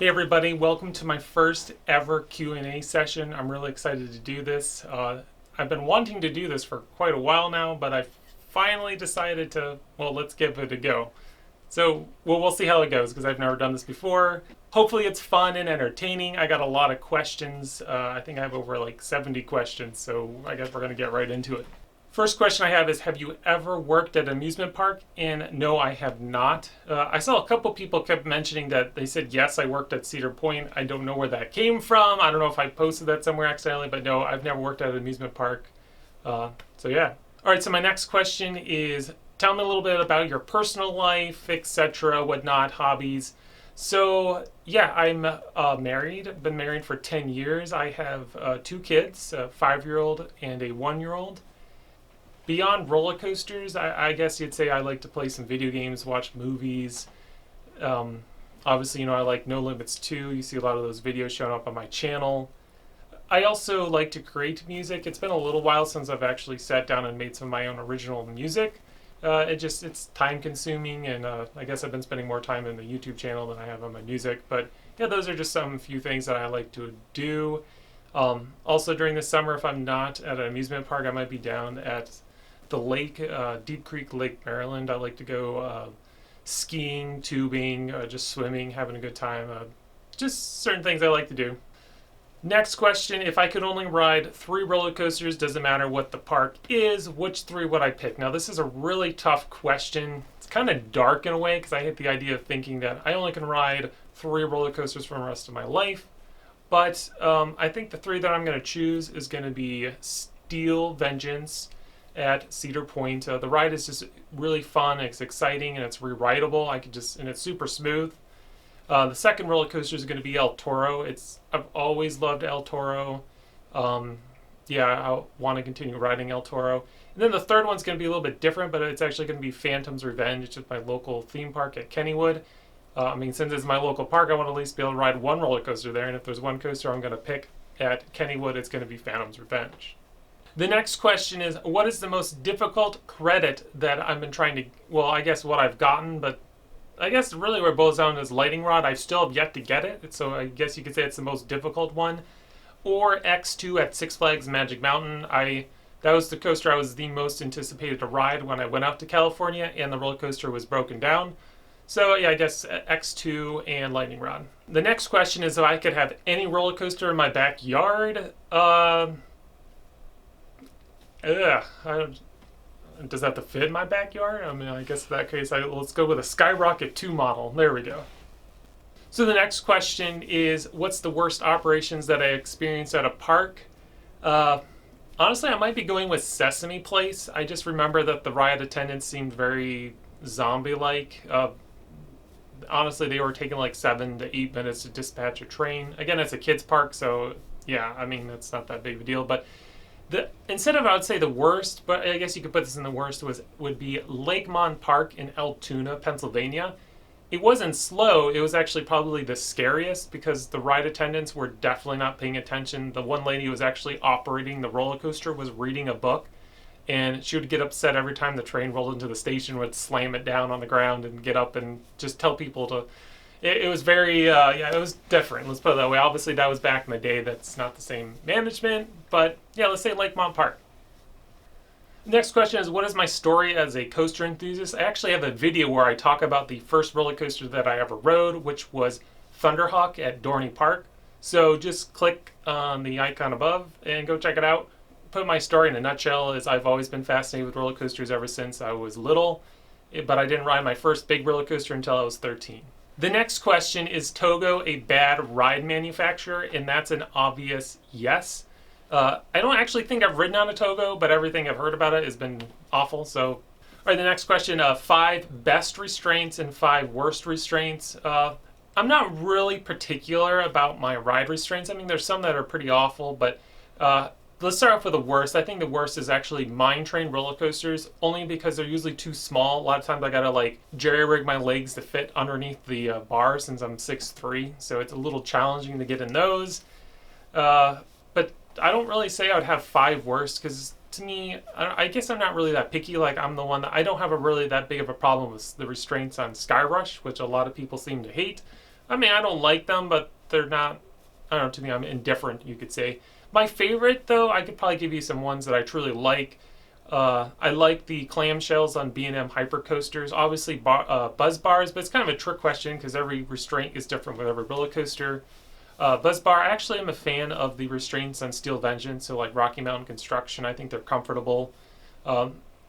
Hey everybody, welcome to my first ever Q&A session. I'm really excited to do this. I've been wanting to do this for quite a while now, but I finally decided to, well, let's give it a go. So, we'll see how it goes because I've never done this before. Hopefully it's fun and entertaining. I got a lot of questions. I think I have over like 70 questions, so I guess we're going to get right into it. First question I have is, have you ever worked at an amusement park? And no, I have not. I saw a couple people kept mentioning that they said, yes, I worked at Cedar Point. I don't know where that came from. I don't know if I posted that somewhere accidentally, but no, I've never worked at an amusement park. So yeah. All right, so my next question is, tell me a little bit about your personal life, etc., whatnot, hobbies. So yeah, I'm married. I've been married for 10 years. I have 2 kids, a 5-year-old and a 1-year-old. Beyond roller coasters, I guess you'd say I like to play some video games, watch movies. Obviously, I like No Limits 2. You see a lot of those videos showing up on my channel. I also like to create music. It's been a little while since I've actually sat down and made some of my own original music. It's time consuming, and I guess I've been spending more time in the YouTube channel than I have on my music. But yeah, those are just some few things that I like to do. Also during the summer, if I'm not at an amusement park, I might be down at the lake, Deep Creek Lake, Maryland. I like to go skiing, tubing, just swimming, having a good time. Just certain things I like to do. Next question, if I could only ride 3 roller coasters, doesn't matter what the park is, which 3 would I pick? Now this is a really tough question. It's kind of dark in a way because I hate the idea of thinking that I only can ride 3 roller coasters for the rest of my life. But I think the 3 that I'm going to choose is going to be Steel Vengeance at Cedar Point. The ride is just really fun, it's exciting, and it's re-rideable. And it's super smooth. The second roller coaster is going to be El Toro. I've always loved El Toro. Yeah, I want to continue riding El Toro. And then the third one's going to be a little bit different, but it's actually going to be Phantom's Revenge. It's just my local theme park at Kennywood. Since it's my local park, I want to at least be able to ride 1 roller coaster there. And if there's one coaster I'm going to pick at Kennywood, it's going to be Phantom's Revenge. The next question is, what is the most difficult credit that I've been trying to, well, I guess what I've gotten, but I guess really where it boils down is lightning rod. I still have yet to get it, so I guess you could say it's the most difficult one. Or X2 at Six Flags Magic Mountain. That was the coaster I was the most anticipated to ride when I went out to California, and the roller coaster was broken down. So yeah, I guess X2 and lightning rod. The next question is if I could have any roller coaster in my backyard. Does that have to fit in my backyard? I guess in that case, let's go with a Skyrocket 2 model. There we go. So the next question is, what's the worst operations that I experienced at a park? Honestly, I might be going with Sesame Place. I just remember that the ride attendants seemed very zombie-like. Honestly, they were taking like 7 to 8 minutes to dispatch a train. Again, it's a kids park, so yeah, that's not that big of a deal. But instead of, I would say the worst, but I guess you could put this in the worst, would be Lakemont Park in Altoona, Pennsylvania. It wasn't slow, it was actually probably the scariest because the ride attendants were definitely not paying attention. The one lady who was actually operating the roller coaster was reading a book, and she would get upset every time the train rolled into the station, would slam it down on the ground and get up and just tell people to... It was very, it was different. Let's put it that way. Obviously, that was back in the day. That's not the same management. But yeah, let's say Lakemont Park. Next question is, what is my story as a coaster enthusiast? I actually have a video where I talk about the first roller coaster that I ever rode, which was Thunderhawk at Dorney Park. So just click on the icon above and go check it out. Put my story in a nutshell is I've always been fascinated with roller coasters ever since I was little, but I didn't ride my first big roller coaster until I was 13. The next question, is Togo a bad ride manufacturer? And that's an obvious yes. I don't actually think I've ridden on a Togo, but everything I've heard about it has been awful. So, all right, the next question, 5 best restraints and 5 worst restraints. I'm not really particular about my ride restraints. There's some that are pretty awful, but let's start off with the worst. I think the worst is actually mine train roller coasters, only because they're usually too small. A lot of times I gotta jerry rig my legs to fit underneath the bar since I'm 6'3", so it's a little challenging to get in those. But I don't really say I would have 5 worst, because to me, I guess I'm not really that picky. I'm the one that I don't have really that big of a problem with the restraints on Skyrush, which a lot of people seem to hate. I mean, I don't like them, but they're not, I don't know, to me, I'm indifferent, you could say. My favorite, though, I could probably give you some ones that I truly like. I like the clamshells on B&M hypercoasters. Obviously, buzz bars, but it's kind of a trick question because every restraint is different with every roller coaster. Buzz bar, I actually am a fan of the restraints on Steel Vengeance, so like Rocky Mountain Construction. I think they're comfortable.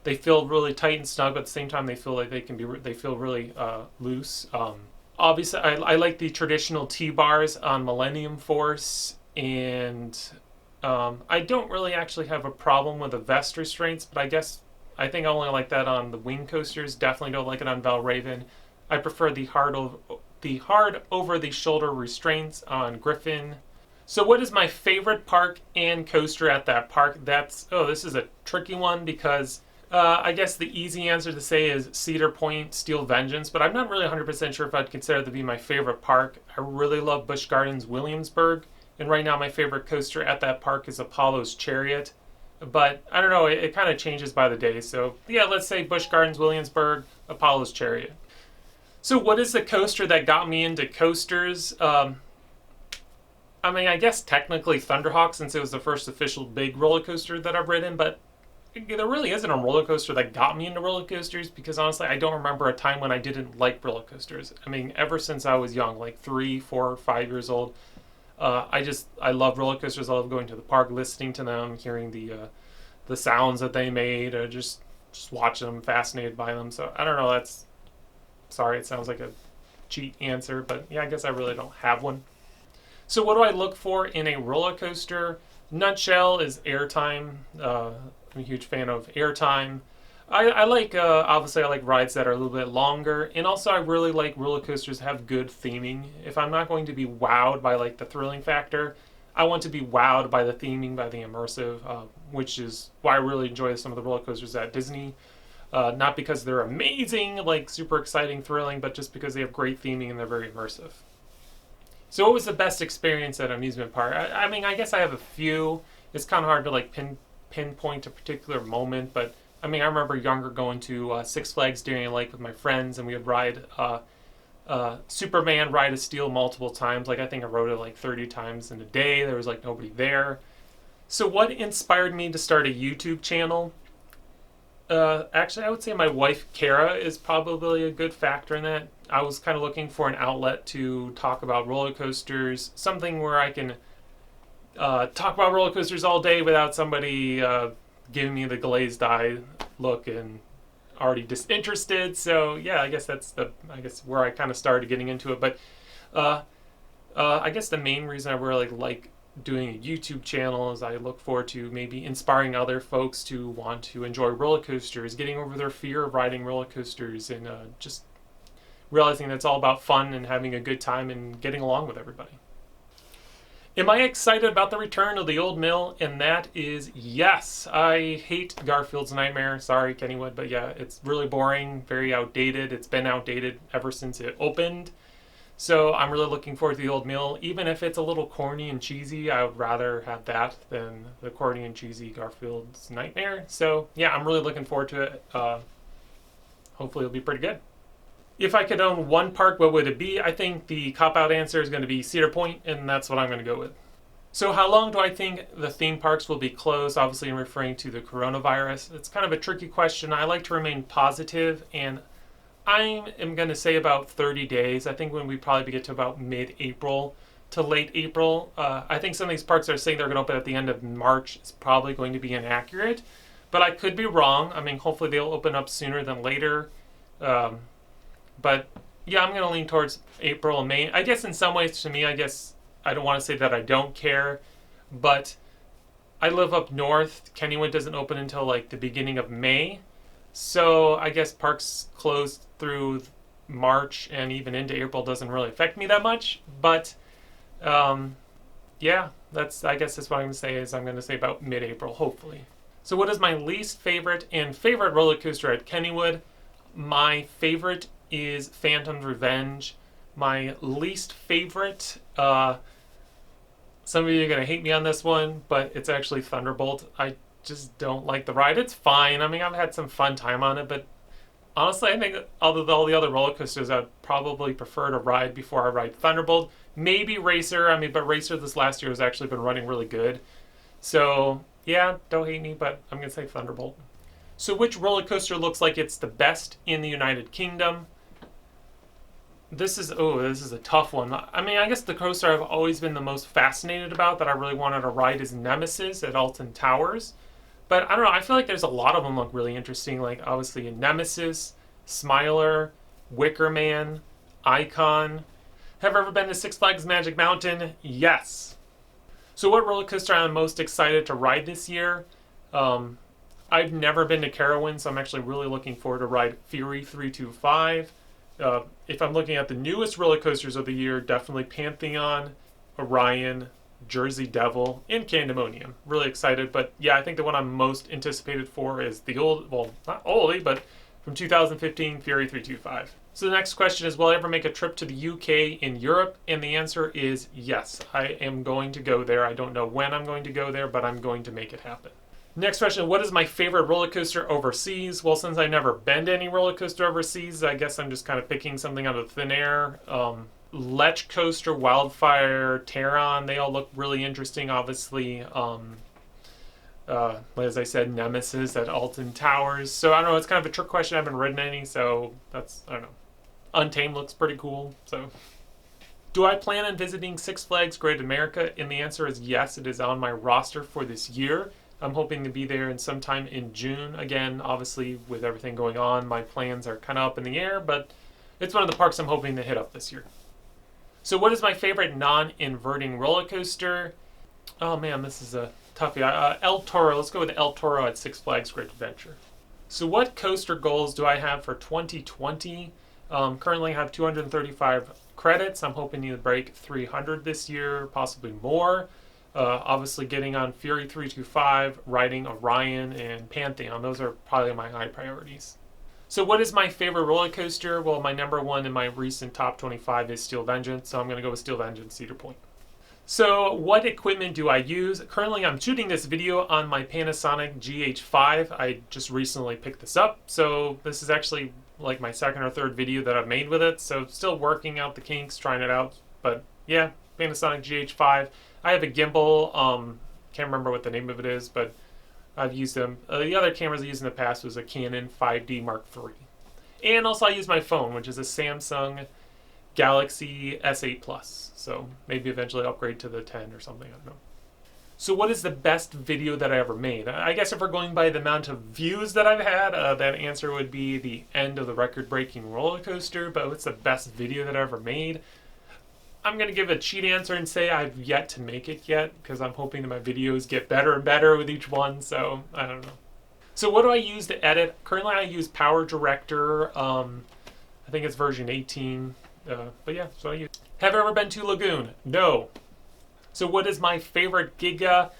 They feel really tight and snug, but at the same time, they feel like they feel really loose. Obviously, I like the traditional T-bars on Millennium Force, and I don't really actually have a problem with the vest restraints, but I think I only like that on the wing coasters. Definitely don't like it on Valraven. I prefer the hard over the shoulder restraints on Griffin. So what is my favorite park and coaster at that park? This is a tricky one because I guess the easy answer to say is Cedar Point Steel Vengeance, but I'm not really 100% sure if I'd consider it to be my favorite park. I really love Busch Gardens Williamsburg, and right now my favorite coaster at that park is Apollo's Chariot. But I don't know, it kind of changes by the day. So yeah, let's say Busch Gardens Williamsburg, Apollo's Chariot. So what is the coaster that got me into coasters? I mean, I guess technically Thunderhawk, since it was the first official big roller coaster that I've ridden, but there really isn't a roller coaster that got me into roller coasters because honestly, I don't remember a time when I didn't like roller coasters. I mean, ever since I was young, like 3, 4, 5 years old, I love roller coasters. I love going to the park, listening to them, hearing the sounds that they made, or just watching them, fascinated by them. So I don't know. Sorry, it sounds like a cheat answer, but yeah, I guess I really don't have one. So what do I look for in a roller coaster? Nutshell is airtime. I'm a huge fan of airtime. I like, obviously I like rides that are a little bit longer, and also I really like roller coasters that have good theming. If I'm not going to be wowed by like the thrilling factor, I want to be wowed by the theming, by the immersive, which is why I really enjoy some of the roller coasters at Disney. Not because they're amazing, like super exciting, thrilling, but just because they have great theming and they're very immersive. So what was the best experience at amusement park? I mean, I guess I have a few. It's kind of hard to like pinpoint a particular moment, but I mean, I remember younger going to Six Flags Darien Lake with my friends, and we would ride Superman Ride of Steel multiple times. Like I think I rode it like 30 times in a day. There was like nobody there. So what inspired me to start a YouTube channel? Actually, I would say my wife, Kara, is probably a good factor in that. I was kind of looking for an outlet to talk about roller coasters, something where I can talk about roller coasters all day without somebody giving me the glazed eye look and already disinterested. So yeah, I guess that's where I kind of started getting into it. But I guess the main reason I really like doing a YouTube channel is I look forward to maybe inspiring other folks to want to enjoy roller coasters, getting over their fear of riding roller coasters, and just realizing that it's all about fun and having a good time and getting along with everybody. Am I excited about the return of the old mill? And that is yes. I hate Garfield's Nightmare. Sorry, Kennywood, but yeah, it's really boring, very outdated. It's been outdated ever since it opened. So I'm really looking forward to the old mill. Even if it's a little corny and cheesy, I would rather have that than the corny and cheesy Garfield's Nightmare. So yeah, I'm really looking forward to it. Hopefully it'll be pretty good. If I could own one park, what would it be? I think the cop-out answer is going to be Cedar Point, and that's what I'm going to go with. So how long do I think the theme parks will be closed? Obviously, I'm referring to the coronavirus. It's kind of a tricky question. I like to remain positive, and I am going to say about 30 days. I think when we probably get to about mid-April to late April. I think some of these parks are saying they're going to open at the end of March. It's probably going to be inaccurate, but I could be wrong. I mean, hopefully they'll open up sooner than later. But yeah, I'm going to lean towards April and May. I guess in some ways, to me, I guess I don't want to say that I don't care, but I live up north. Kennywood doesn't open until like the beginning of May. So I guess parks closed through March and even into April doesn't really affect me that much. But yeah, I guess that's what I'm going to say is I'm going to say about mid-April, hopefully. So what is my least favorite and favorite roller coaster at Kennywood? My favorite is Phantom's Revenge. My least favorite, some of you are going to hate me on this one, but it's actually Thunderbolt. I just don't like the ride. It's fine. I mean, I've had some fun time on it, but Honestly, I think other than all the other roller coasters, I'd probably prefer to ride before I ride Thunderbolt. Maybe Racer. I mean, but Racer this last year has actually been running really good. So yeah, don't hate me, but I'm gonna say Thunderbolt. So which roller coaster looks like it's the best in the United Kingdom? This is a tough one. I mean, I guess the coaster I've always been the most fascinated about that I really wanted to ride is Nemesis at Alton Towers. But I don't know, I feel like there's a lot of them look really interesting, like obviously Nemesis, Smiler, Wicker Man, Icon. Have I ever been to Six Flags Magic Mountain? Yes. So what roller coaster am I most excited to ride this year? I've never been to Carowinds, so I'm actually really looking forward to ride Fury 325. If I'm looking at the newest roller coasters of the year, definitely Pantheon, Orion, Jersey Devil, and Candemonium. Really excited, but yeah, I think the one I'm most anticipated for is the not oldie, but from 2015, Fury 325. So the next question is, will I ever make a trip to the UK in Europe? And the answer is yes. I am going to go there. I don't know when I'm going to go there, but I'm going to make it happen. Next question, what is my favorite roller coaster overseas? Well, since I've never been to any roller coaster overseas, I guess I'm just kind of picking something out of thin air. Lech Coaster, Wildfire, Terron, they all look really interesting, obviously. As I said, Nemesis at Alton Towers. So I don't know, it's kind of a trick question. I haven't ridden any, so that's, I don't know. Untamed looks pretty cool, so. Do I plan on visiting Six Flags Great America? And the answer is yes, it is on my roster for this year. I'm hoping to be there in sometime in June. Again, obviously, with everything going on, my plans are kind of up in the air, but it's one of the parks I'm hoping to hit up this year. So what is my favorite non-inverting roller coaster? Oh man, this is a toughie. El Toro, let's go with El Toro at Six Flags Great Adventure. So what coaster goals do I have for 2020? Currently I have 235 credits. I'm hoping to break 300 this year, possibly more. Obviously getting on Fury 325, riding Orion, and Pantheon. Those are probably my high priorities. So what is my favorite roller coaster? Well, my number one in my recent top 25 is Steel Vengeance, so I'm going to go with Steel Vengeance Cedar Point. So what equipment do I use? Currently I'm shooting this video on my Panasonic GH5. I just recently picked this up, so this is actually like my second or third video that I've made with it, so still working out the kinks, trying it out, but yeah, Panasonic GH5. I have a gimbal, can't remember what the name of it is, but I've used them. The other cameras I used in the past was a Canon 5D Mark III. And also I use my phone, which is a Samsung Galaxy S8 Plus. So maybe eventually upgrade to the 10 or something, I don't know. So what is the best video that I ever made? I guess if we're going by the amount of views that I've had, that answer would be the end of the record-breaking roller coaster, but what's the best video that I ever made? I'm going to give a cheat answer and say I've yet to make it yet, because I'm hoping that my videos get better and better with each one, so I don't know. So what do I use to edit? Currently I use Power Director, I think it's version 18, but yeah, so I use. Have I ever been to Lagoon? No. So what is my favorite Giga?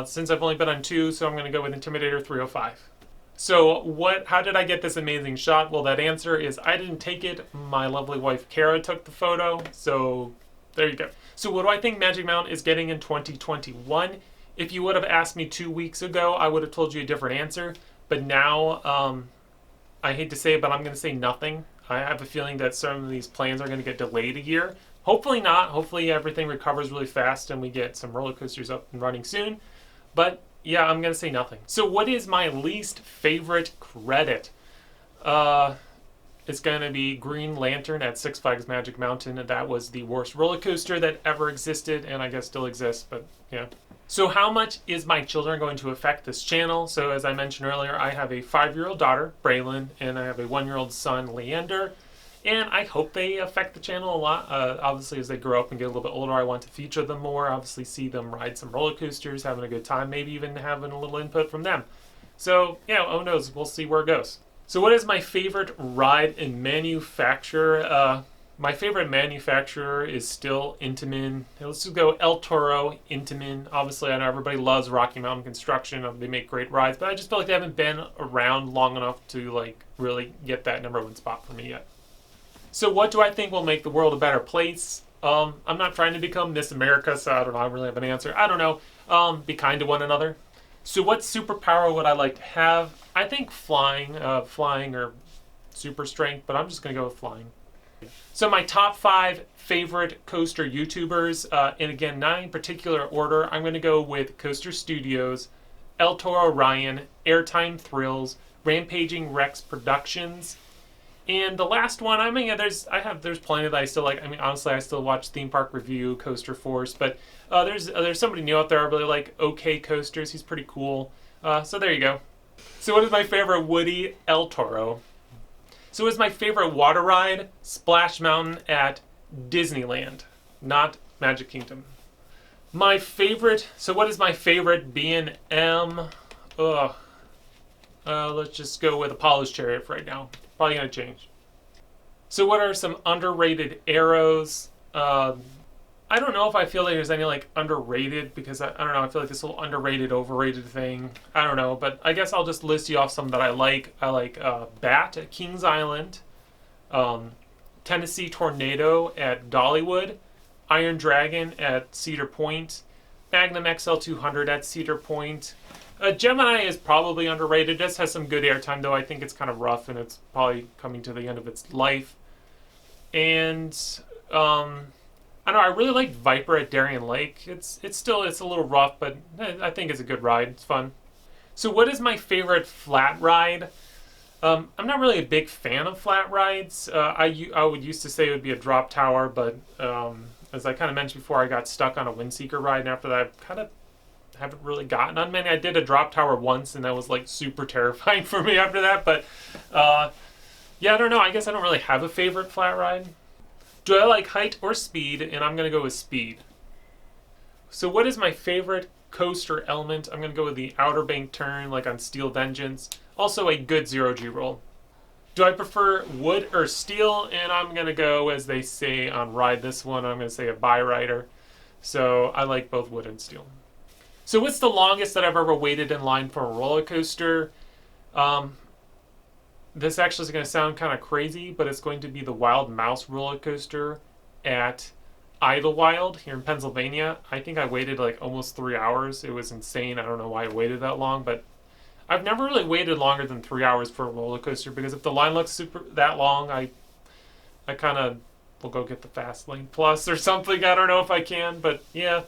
Since I've only been on 2, so I'm going to go with Intimidator 305. So how did I get this amazing shot? Well, that answer is I didn't take it. My lovely wife Kara took the photo. So there you go. So what do I think Magic Mountain is getting in 2021? If you would have asked me 2 weeks ago, I would have told you a different answer. But now, I hate to say it, but I'm going to say nothing. I have a feeling that some of these plans are going to get delayed a year. Hopefully not. Hopefully everything recovers really fast and we get some roller coasters up and running soon. But yeah, I'm going to say nothing. So what is my least favorite credit? It's going to be Green Lantern at Six Flags Magic Mountain. That was the worst roller coaster that ever existed, and I guess still exists, but yeah. So how much is my children going to affect this channel? So as I mentioned earlier, I have a 5-year-old daughter, Braylon, and I have a 1-year-old son, Leander. And I hope they affect the channel a lot. Obviously, as they grow up and get a little bit older, I want to feature them more. Obviously, see them ride some roller coasters, having a good time, maybe even having a little input from them. So, yeah, who knows? We'll see where it goes. So what is my favorite ride and manufacturer? My favorite manufacturer is still Intamin. Let's just go El Toro, Intamin. Obviously, I know everybody loves Rocky Mountain Construction. They make great rides, but I just feel like they haven't been around long enough to like really get that #1 spot for me yet. So what do I think will make the world a better place? I'm not trying to become Miss America, so I don't know. I don't really have an answer. I don't know. Be kind to one another. So what superpower would I like to have? I think flying or super strength, but I'm just going to go with flying. So my top 5 favorite coaster YouTubers, and again, not in particular order, I'm going to go with Coaster Studios, El Toro Ryan, Airtime Thrills, Rampaging Rex Productions, and the last one, I mean, there's plenty that I still like. I mean, honestly, I still watch Theme Park Review, Coaster Force, but there's somebody new out there I really like, OK Coasters. He's pretty cool. So there you go. So what is my favorite Woody? El Toro. So what is my favorite water ride? Splash Mountain at Disneyland, not Magic Kingdom. My favorite. So what is my favorite B&M? Let's just go with Apollo's Chariot for right now. Probably gonna change. So what are some underrated arrows? I don't know if I feel like there's any like underrated, because I don't know, I feel like this whole underrated, overrated thing, I don't know, but I guess I'll just list you off some that I like. I like Bat at Kings Island, Tennessee Tornado at Dollywood, Iron Dragon at Cedar Point, Magnum XL 200 at Cedar Point. Gemini is probably underrated. It just has some good airtime, though. I think it's kind of rough, and it's probably coming to the end of its life. And I don't know, I really like Viper at Darien Lake. It's a little rough, but I think it's a good ride. It's fun. So what is my favorite flat ride? I'm not really a big fan of flat rides. I would used to say it would be a drop tower, but as I kind of mentioned before, I got stuck on a Windseeker ride, and after that, I kind of haven't really gotten on many. I did a drop tower once, and that was like super terrifying for me after that. But yeah, I don't know. I guess I don't really have a favorite flat ride. Do I like height or speed? And I'm going to go with speed. So what is my favorite coaster element? I'm going to go with the Outer Bank turn, like on Steel Vengeance. Also a good zero-G roll. Do I prefer wood or steel? And I'm going to go, as they say on Ride This One, I'm going to say a bi-rider. So I like both wood and steel. So what's the longest that I've ever waited in line for a roller coaster? This actually is going to sound kind of crazy, but it's going to be the Wild Mouse roller coaster at Idlewild here in Pennsylvania. I think I waited like almost 3 hours. It was insane. I don't know why I waited that long, but I've never really waited longer than 3 hours for a roller coaster, because if the line looks that long, I kind of will go get the Fast Lane Plus or something. I don't know if I can, but yeah,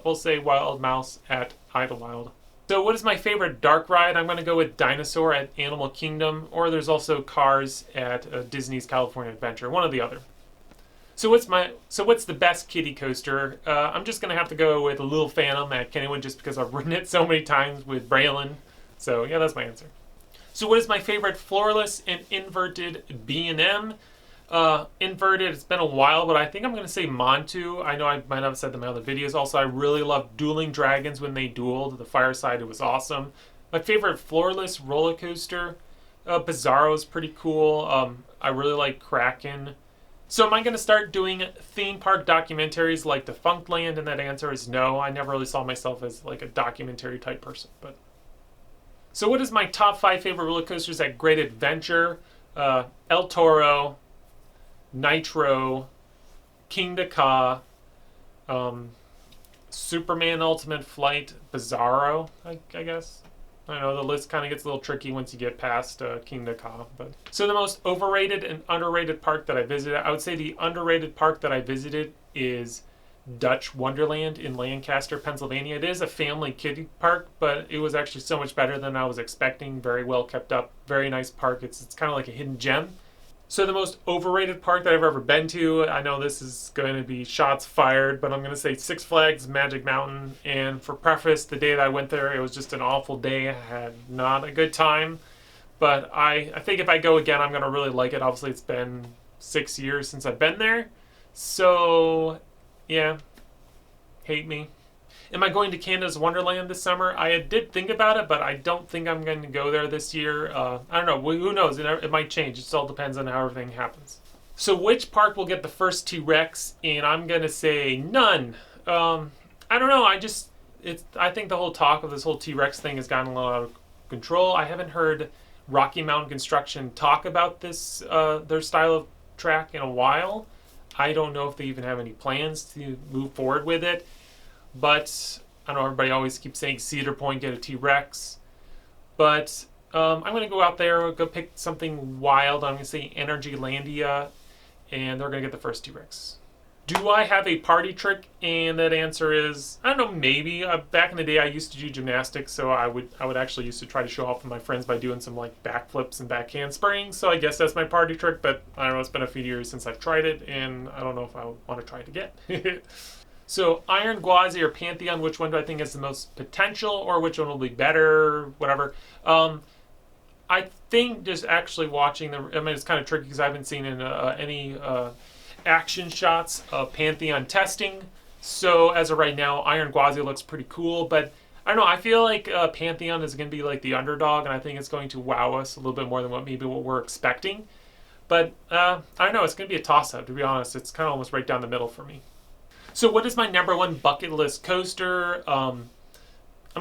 we'll say Wild Mouse at Idlewild. So what is my favorite dark ride? I'm going to go with Dinosaur at Animal Kingdom, or there's also Cars at Disney's California Adventure, one or the other. So what's the best kiddie coaster? I'm just going to have to go with a Little Phantom at Kennywood, just because I've ridden it so many times with Braylon. So yeah, that's my answer. So what is my favorite floralis and inverted B&M? Inverted, it's been a while, but I think I'm going to say Montu. I know I might have said them in other videos. Also, I really love Dueling Dragons when they dueled. The Fireside, it was awesome. My favorite floorless roller coaster, Bizarro is pretty cool. I really like Kraken. So am I going to start doing theme park documentaries like Defunctland? And that answer is no. I never really saw myself as like a documentary type person. But so what is my top 5 favorite roller coasters at Great Adventure? El Toro, Nitro, King Ka, Superman Ultimate Flight, Bizarro, I guess. I don't know, the list kind of gets a little tricky once you get past King Ka. But so the most overrated and underrated park that I visited, I would say the underrated park that I visited is Dutch Wonderland in Lancaster, Pennsylvania. It is a family kiddie park, but it was actually so much better than I was expecting. Very well kept up, very nice park. It's kind of like a hidden gem. So the most overrated park that I've ever been to, I know this is going to be shots fired, but I'm going to say Six Flags Magic Mountain. And for preface, the day that I went there, it was just an awful day. I had not a good time. But I think if I go again, I'm going to really like it. Obviously, it's been 6 years since I've been there. So, yeah, hate me. Am I going to Canada's Wonderland this summer? I did think about it, but I don't think I'm going to go there this year. I don't know. Who knows? It might change. It just all depends on how everything happens. So which park will get the first T-Rex? And I'm going to say none. I don't know. I think the whole talk of this whole T-Rex thing has gotten a little out of control. I haven't heard Rocky Mountain Construction talk about this, their style of track in a while. I don't know if they even have any plans to move forward with it. But I know everybody always keeps saying Cedar Point, get a T-Rex. But I'm going to go out there, go pick something wild. I'm going to say Energylandia, and they're going to get the first T-Rex. Do I have a party trick? And that answer is, I don't know, maybe. Back in the day, I used to do gymnastics, so I would actually used to try to show off with my friends by doing some like backflips and back handsprings. So I guess that's my party trick, but I don't know, it's been a few years since I've tried it, and I don't know if I want to try it again. So Iron, Gwazi, or Pantheon, which one do I think has the most potential, or which one will be better, whatever. I think just actually watching it's kind of tricky because I haven't seen any action shots of Pantheon testing. So as of right now, Iron Gwazi looks pretty cool, but I don't know. I feel like Pantheon is going to be like the underdog, and I think it's going to wow us a little bit more than what we're expecting. But I don't know. It's going to be a toss-up, to be honest. It's kind of almost right down the middle for me. So what is my number one bucket list coaster? I'm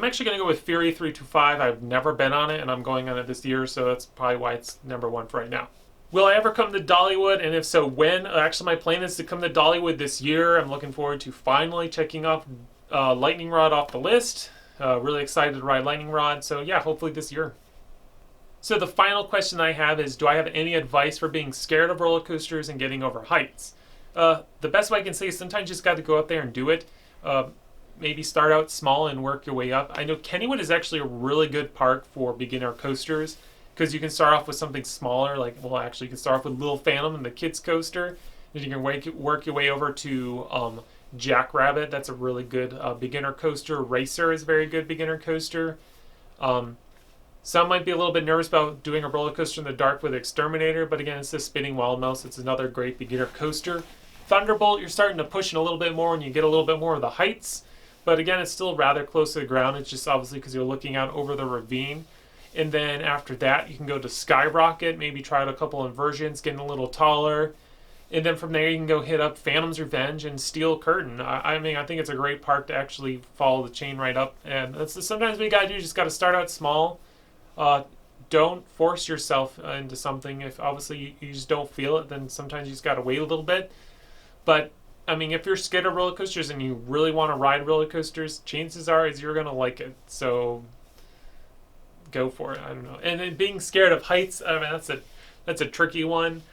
actually going to go with Fury 325. I've never been on it, and I'm going on it this year, so that's probably why it's number one for right now. Will I ever come to Dollywood, and if so, when? Actually, my plan is to come to Dollywood this year. I'm looking forward to finally checking off Lightning Rod off the list. Really excited to ride Lightning Rod, so yeah, hopefully this year. So the final question I have is, do I have any advice for being scared of roller coasters and getting over heights? The best way I can say is sometimes you just got to go out there and do it. Maybe start out small and work your way up. I know Kennywood is actually a really good park for beginner coasters because you can start off with something smaller, you can start off with Little Phantom and the kids coaster, and you can work your way over to Jackrabbit. That's a really good beginner coaster. Racer is a very good beginner coaster. Some might be a little bit nervous about doing a roller coaster in the dark with Exterminator, but again, it's the Spinning Wild Mouse. It's another great beginner coaster. Thunderbolt, you're starting to push it a little bit more and you get a little bit more of the heights. But again, it's still rather close to the ground. It's just obviously because you're looking out over the ravine. And then after that, you can go to Skyrocket, maybe try out a couple inversions, getting a little taller. And then from there, you can go hit up Phantom's Revenge and Steel Curtain. I think it's a great park to actually follow the chain right up. And that's sometimes what you got to do. You just got to start out small. Don't force yourself into something. If obviously you just don't feel it, then sometimes you just got to wait a little bit. But if you're scared of roller coasters and you really want to ride roller coasters, chances are you're going to like it. So go for it. I don't know. And then being scared of heights, that's a tricky one.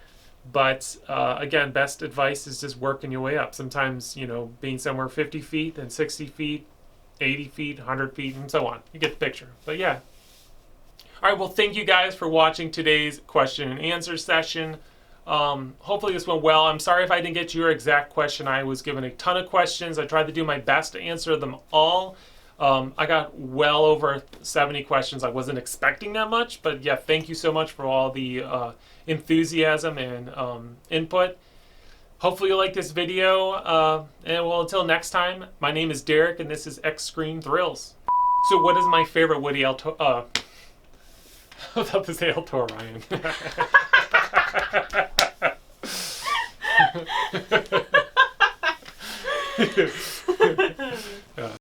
But again, best advice is just working your way up. Sometimes, being somewhere 50 feet, then 60 feet, 80 feet, 100 feet, and so on. You get the picture. But yeah. All right, well, thank you guys for watching today's question and answer session. Hopefully this went well. I'm sorry if I didn't get to your exact question. I was given a ton of questions. I tried to do my best to answer them all. I got well over 70 questions. I wasn't expecting that much, but yeah, thank you so much for all the enthusiasm and input. Hopefully you like this video. And well, until next time, my name is Derek, and this is XscreamThrills. So what is my favorite Woody Alto... I was about to say Alto Ryan.